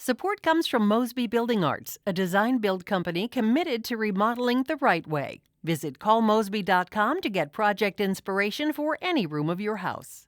Support comes from Mosby Building Arts, a design-build company committed to remodeling the right way. Visit callmosby.com to get project inspiration for any room of your house.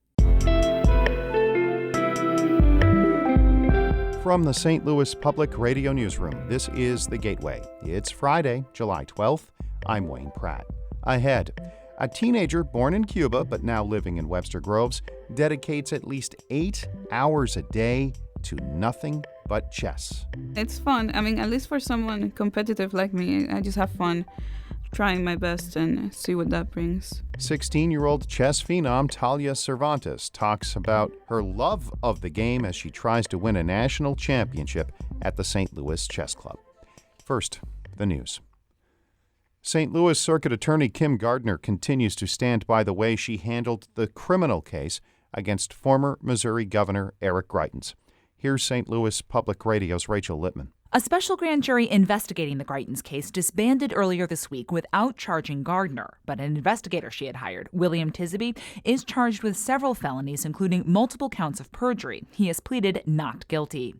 From the St. Louis Public Radio Newsroom, this is The Gateway. It's Friday, July 12th. I'm Wayne Pratt. Ahead, a teenager born in Cuba but now living in Webster Groves dedicates at least 8 hours a day to nothing but chess. It's fun. I mean, at least for someone competitive like me, I just have fun trying my best and see what that brings. 16-year-old chess phenom Talia Cervantes talks about her love of the game as she tries to win a national championship at the St. Louis Chess Club. First, the news. St. Louis Circuit Attorney Kim Gardner continues to stand by the way she handled the criminal case against former Missouri Governor Eric Greitens. Here's St. Louis Public Radio's Rachel Lippman. A special grand jury investigating the Greitens case disbanded earlier this week without charging Gardner, but an investigator she had hired, William Tisby, is charged with several felonies, including multiple counts of perjury. He has pleaded not guilty.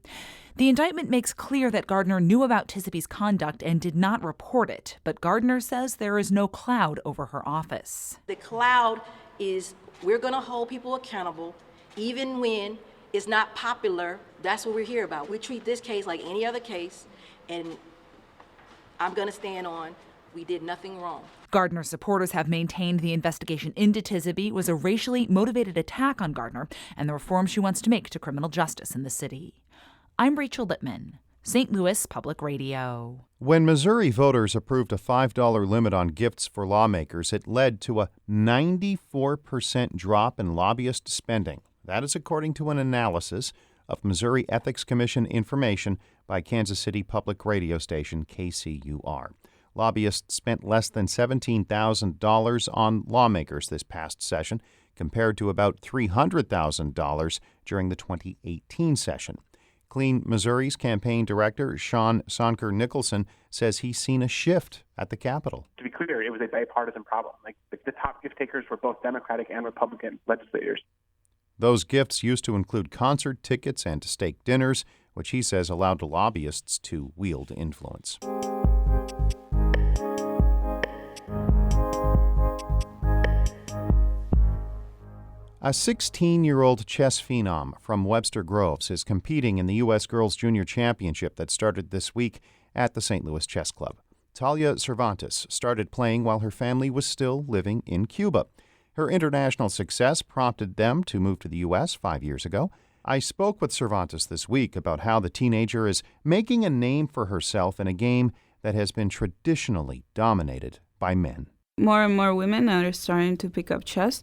The indictment makes clear that Gardner knew about Tisby's conduct and did not report it, but Gardner says there is no cloud over her office. The cloud is we're going to hold people accountable, even when it's not popular. That's what we're here about. We treat this case like any other case, and I'm going to stand on we did nothing wrong. Gardner's supporters have maintained the investigation into Tisby was a racially motivated attack on Gardner and the reform she wants to make to criminal justice in the city. I'm Rachel Lippman, St. Louis Public Radio. When Missouri voters approved a $5 limit on gifts for lawmakers, it led to a 94% drop in lobbyist spending. That is according to an analysis of Missouri Ethics Commission information by Kansas City Public Radio station KCUR. Lobbyists spent less than $17,000 on lawmakers this past session, compared to about $300,000 during the 2018 session. Clean Missouri's campaign director, Sean Sonker-Nicholson, says he's seen a shift at the Capitol. To be clear, it was a bipartisan problem. The top gift takers were both Democratic and Republican legislators. Those gifts used to include concert tickets and steak dinners, which he says allowed the lobbyists to wield influence. A 16-year-old chess phenom from Webster Groves is competing in the U.S. Girls Junior Championship that started this week at the St. Louis Chess Club. Talia Cervantes started playing while her family was still living in Cuba. Her international success prompted them to move to the U.S. 5 years ago. I spoke with Cervantes this week about how the teenager is making a name for herself in a game that has been traditionally dominated by men. More and more women are starting to pick up chess.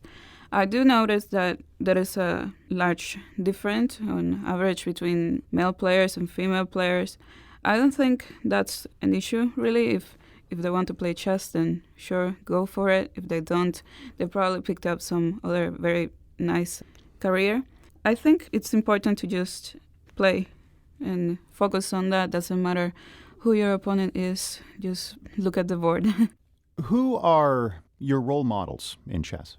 I do notice that there is a large difference on average between male players and female players. I don't think that's an issue, really. If they want to play chess, then sure, go for it. If they don't, they probably picked up some other very nice career. I think it's important to just play and focus on that. Doesn't matter who your opponent is, just look at the board. Who are your role models in chess?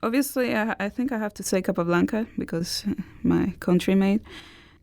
Obviously, I think I have to say Capablanca because my country-mate.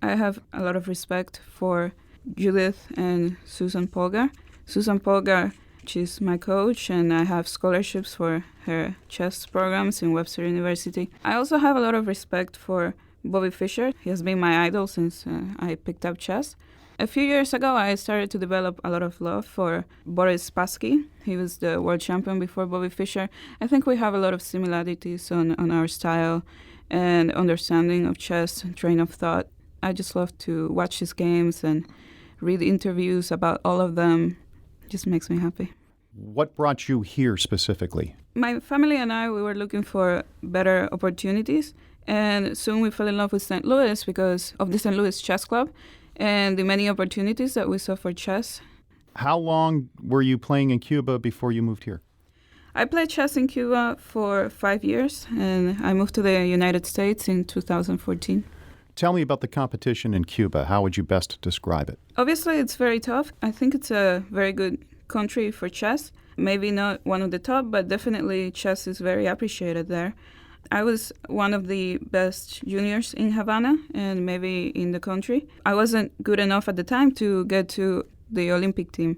I have a lot of respect for Judith and Susan Polgar. Susan Polgar, she's my coach, and I have scholarships for her chess programs in Webster University. I also have a lot of respect for Bobby Fischer. He has been my idol since I picked up chess. A few years ago, I started to develop a lot of love for Boris Spassky. He was the world champion before Bobby Fischer. I think we have a lot of similarities on our style and understanding of chess, train of thought. I just love to watch his games and read interviews about all of them. It just makes me happy. What brought you here specifically? My family and I, we were looking for better opportunities, and soon we fell in love with St. Louis because of the St. Louis Chess Club and the many opportunities that we saw for chess. How long were you playing in Cuba before you moved here? I played chess in Cuba for 5 years, and I moved to the United States in 2014. Tell me about the competition in Cuba. How would you best describe it? Obviously, it's very tough. I think it's a very good country for chess. Maybe not one of the top, but definitely chess is very appreciated there. I was one of the best juniors in Havana and maybe in the country. I wasn't good enough at the time to get to the Olympic team,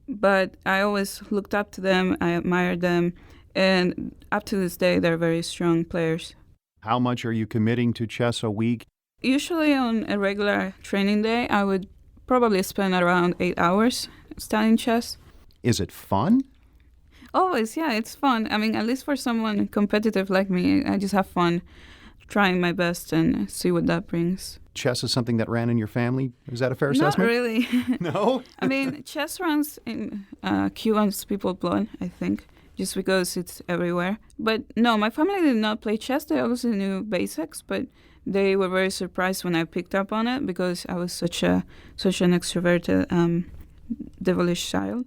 but I always looked up to them, I admired them, and up to this day, they're very strong players. How much are you committing to chess a week? Usually on a regular training day, I would probably spend around 8 hours studying chess. Is it fun? Always, yeah, it's fun. I mean, at least for someone competitive like me, I just have fun trying my best and see what that brings. Chess is something that ran in your family? Is that a fair Not assessment? really. No? I mean, chess runs in Cuban's people's blood, I think, just because it's everywhere. But no, my family did not play chess. They also knew basics, but they were very surprised when I picked up on it because I was such an extroverted, devilish child.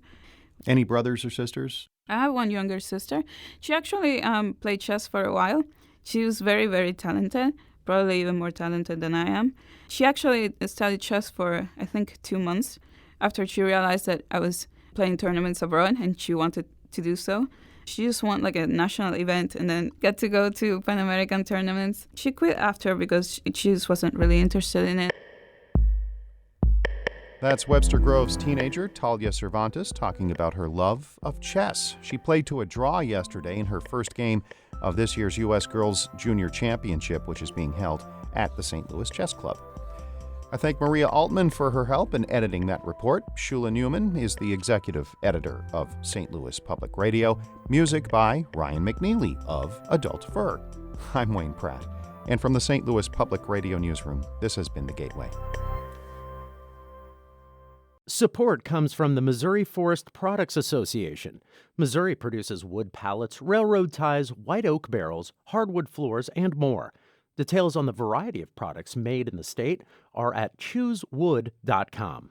Any brothers or sisters? I have one younger sister. She actually played chess for a while. She was very, very talented, probably even more talented than I am. She actually studied chess for, I think, 2 months after she realized that I was playing tournaments abroad and she wanted to do so. She just won like a national event and then got to go to Pan American tournaments. She quit after because she just wasn't really interested in it. That's Webster Groves teenager Talia Cervantes talking about her love of chess. She played to a draw yesterday in her first game of this year's U.S. Girls Junior Championship, which is being held at the St. Louis Chess Club. I thank Maria Altman for her help in editing that report. Shula Newman is the executive editor of St. Louis Public Radio. Music by Ryan McNeely of Adult Fur. I'm Wayne Pratt, and from the St. Louis Public Radio Newsroom, this has been The Gateway. Support comes from the Missouri Forest Products Association. Missouri produces wood pallets, railroad ties, white oak barrels, hardwood floors, and more. Details on the variety of products made in the state are at choosewood.com.